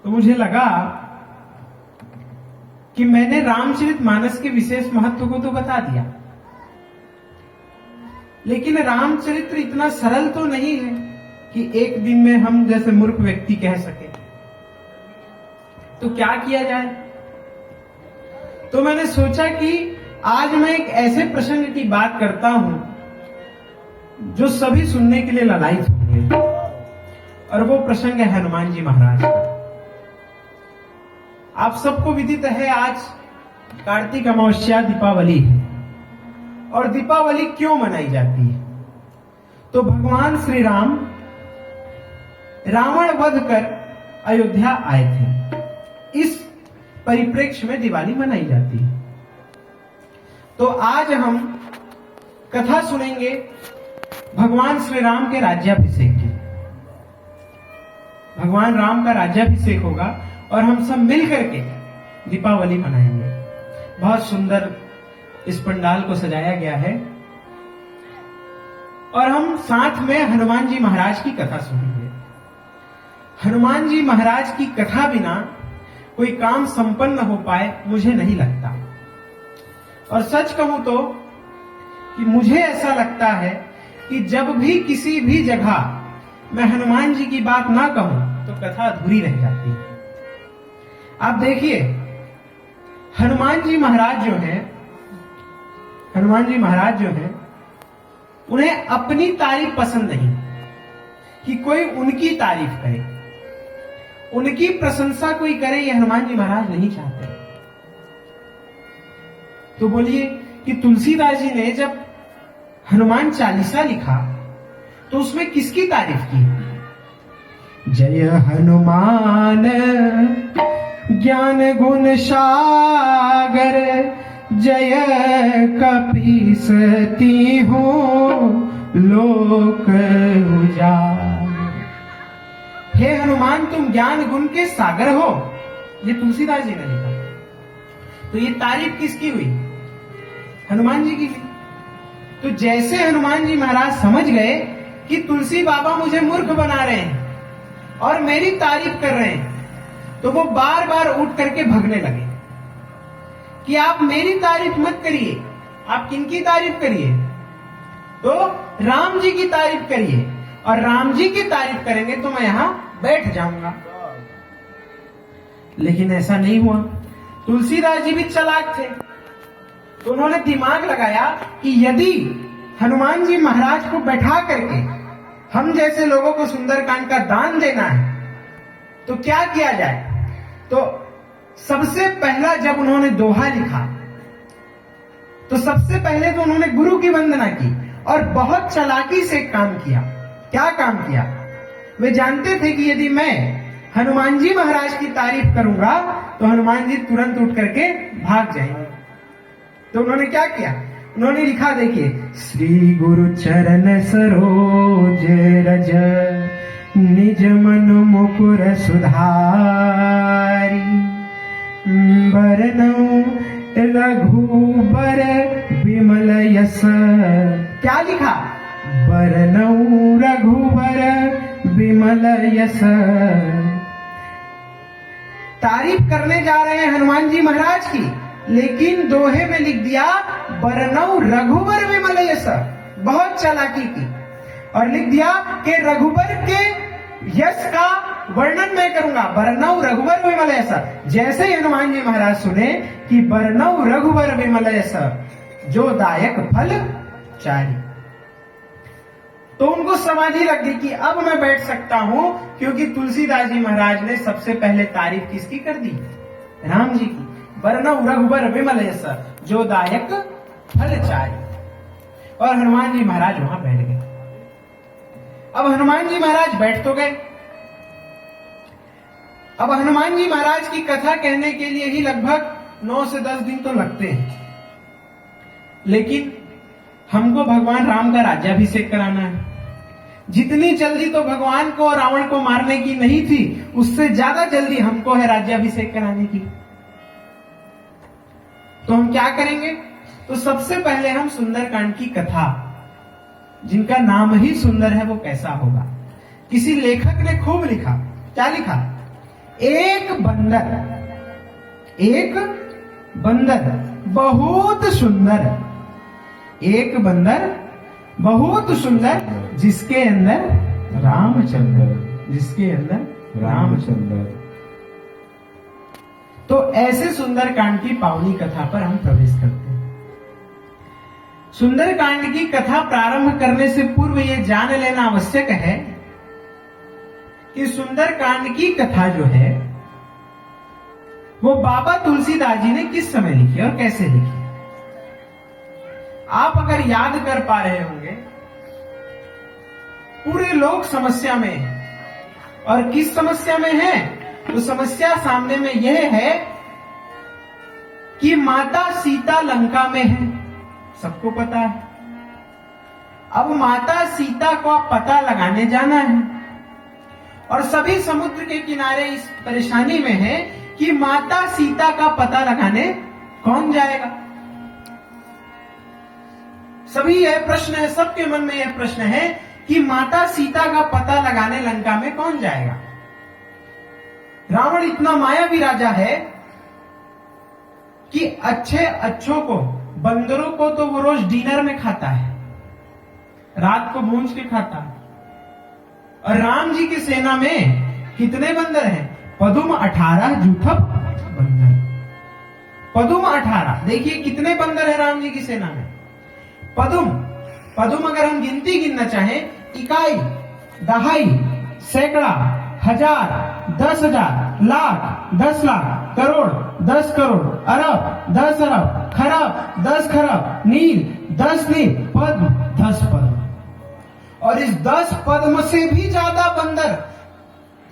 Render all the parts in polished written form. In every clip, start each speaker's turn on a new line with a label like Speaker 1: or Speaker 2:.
Speaker 1: तो मुझे लगा कि मैंने रामचरितमानस के विशेष महत्व को तो बता दिया, लेकिन रामचरित्र इतना सरल तो नहीं है कि एक दिन में हम जैसे मूर्ख व्यक्ति कह सके। तो क्या किया जाए? तो मैंने सोचा कि आज मैं एक ऐसे प्रसंग की बात करता हूं जो सभी सुनने के लिए लालायित होंगे, और वो प्रसंग है हनुमान जी महाराज। आप सबको विदित है आज कार्तिक अमावस्या दीपावली है, और दीपावली क्यों मनाई जाती है? तो भगवान श्री राम रावण वध कर अयोध्या आए थे, इस परिप्रेक्ष्य में दिवाली मनाई जाती है। तो आज हम कथा सुनेंगे भगवान श्री राम के राज्याभिषेक की। भगवान राम का राज्याभिषेक होगा और हम सब मिलकर के दीपावली मनाएंगे। बहुत सुंदर इस पंडाल को सजाया गया है, और हम साथ में हनुमान जी महाराज की कथा सुनेंगे। हनुमान जी महाराज की कथा बिना कोई काम संपन्न हो पाए मुझे नहीं लगता, और सच कहूं तो कि मुझे ऐसा लगता है कि जब भी किसी भी जगह मैं हनुमान जी की बात ना कहूं तो कथा अधूरी रह जाती है। आप देखिए, हनुमान जी महाराज जो हैं, उन्हें अपनी तारीफ पसंद नहीं कि कोई उनकी तारीफ करे, उनकी प्रशंसा कोई करे, ये हनुमान जी महाराज नहीं चाहते। तो बोलिए कि तुलसीदास जी ने जब हनुमान चालीसा लिखा तो उसमें किसकी तारीफ की? जय हनुमान ज्ञान गुण सागर, जय कपीसती हो लोक उजागर। हे हनुमान, तुम ज्ञान गुण के सागर हो, ये तुलसीदास जी ने लिखा। तो ये तारीफ किसकी हुई? हनुमान जी की। तो जैसे हनुमान जी महाराज समझ गए कि तुलसी बाबा मुझे मूर्ख बना रहे हैं और मेरी तारीफ कर रहे हैं, तो वो बार बार उठ करके भगने लगे कि आप मेरी तारीफ मत करिए, आप किनकी तारीफ करिए? तो राम जी की तारीफ करिए, और राम जी की तारीफ करेंगे तो मैं यहां बैठ जाऊंगा। लेकिन ऐसा नहीं हुआ। तुलसीदास जी भी चालाक थे, तो उन्होंने दिमाग लगाया कि यदि हनुमान जी महाराज को बैठा करके हम जैसे लोगों को सुंदरकांड का दान देना है तो क्या किया जाए। तो सबसे पहला जब उन्होंने दोहा लिखा तो सबसे पहले तो उन्होंने गुरु की वंदना की, और बहुत चालाकी से काम किया। क्या काम किया? वे जानते थे कि यदि मैं हनुमान जी महाराज की तारीफ करूंगा तो हनुमान जी तुरंत उठ करके भाग जाएंगे। तो उन्होंने क्या किया? उन्होंने लिखा, देखिए, श्री गुरु चरण सरोज रज, निज मन मुकुर सुधारी, बरनऊ रघुबर विमल यस। क्या लिखा? बरनऊ रघुबर विमल यस। तारीफ करने जा रहे हैं हनुमान जी महाराज की, लेकिन दोहे में लिख दिया बरनऊ रघुबर विमल यस। बहुत चालाकी की, और लिख दिया कि रघुबर के यश का वर्णन मैं करूंगा, बरनऊ रघुबर विमल यस। जैसे ही हनुमान जी महाराज सुने कि बरनऊ रघुबर विमल यस, जो दायक फल चारी, तो उनको समाधि लग गई कि अब मैं बैठ सकता हूं, क्योंकि तुलसीदास जी महाराज ने सबसे पहले तारीफ किसकी कर दी? राम जी की। बरनऊ रघुबर विमल यस, जो दायक फल चारी। और हनुमान जी महाराज वहां बैठ गए। अब हनुमान जी महाराज बैठ तो गए। अब हनुमान जी महाराज की कथा कहने के लिए ही लगभग 9 से 10 दिन तो लगते हैं, लेकिन हमको भगवान राम का राज्याभिषेक कराना है। जितनी जल्दी तो भगवान को और रावण को मारने की नहीं थी, उससे ज्यादा जल्दी हमको है राज्याभिषेक कराने की। तो हम क्या करेंगे? तो सबसे पहले हम सुंदरकांड की कथा, जिनका नाम ही सुंदर है, वो कैसा होगा। किसी लेखक ने खूब लिखा। क्या लिखा? एक बंदर बहुत सुंदर, एक बंदर बहुत सुंदर जिसके अंदर रामचंद्र। तो ऐसे सुंदरकांड की पावनी कथा पर हम प्रवेश करते हैं। सुंदरकांड की कथा प्रारंभ करने से पूर्व यह जान लेना आवश्यक है कि सुंदरकांड की कथा जो है वो बाबा तुलसीदास जी ने किस समय लिखी और कैसे लिखी। आप अगर याद कर पा रहे होंगे, पूरे लोग समस्या में हैं। और किस समस्या में है? तो समस्या सामने में यह है कि माता सीता लंका में है, सबको पता है। अब माता सीता को पता लगाने जाना है और सभी समुद्र के किनारे इस परेशानी में है कि माता सीता का पता लगाने कौन जाएगा। सभी यह प्रश्न है, सबके मन में यह प्रश्न है कि माता सीता का पता लगाने लंका में कौन जाएगा। रावण इतना मायावी राजा है कि अच्छों को, बंदरों को तो वो रोज डिनर में खाता है, रात को भूंज के खाता है। और राम जी की सेना में कितने बंदर हैं? पदुम 18 जूथप बंदर। पदुम 18, देखिए कितने बंदर हैं राम जी की सेना में। पदुम अगर हम गिनती गिनना चाहें, इकाई, दहाई, सैकड़ा, हजार, 10,000, लाख, 10 लाख, करोड़, 10 करोड़, अरब, 10 अरब, खरब, 10 खरब, नील, 10 नील, पद्म, 10 पद्म। और इस 10 पद्म से भी ज्यादा बंदर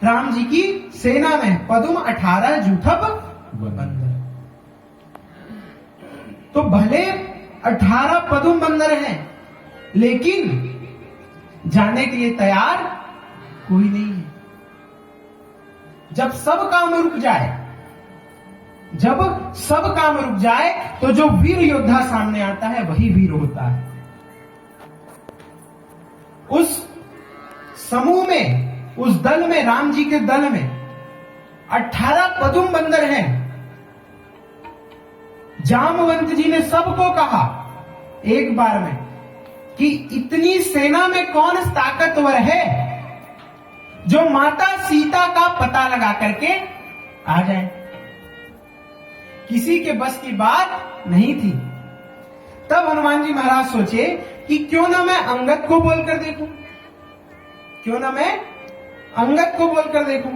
Speaker 1: राम जी की सेना में। पद्म 18 जूथप बंदर। तो भले 18 पद्म बंदर हैं, लेकिन जाने के लिए तैयार कोई नहीं है। जब सब काम रुक जाए, तो जो वीर योद्धा सामने आता है वही वीर होता है। उस समूह में, उस दल में, राम जी के दल में 18 पदुम बंदर हैं। जामवंत जी ने सबको कहा एक बार में कि इतनी सेना में कौन ताकतवर है जो माता सीता का पता लगा करके आ जाए। किसी के बस की बात नहीं थी। तब हनुमान जी महाराज सोचे कि क्यों ना मैं अंगद को बोलकर देखूं,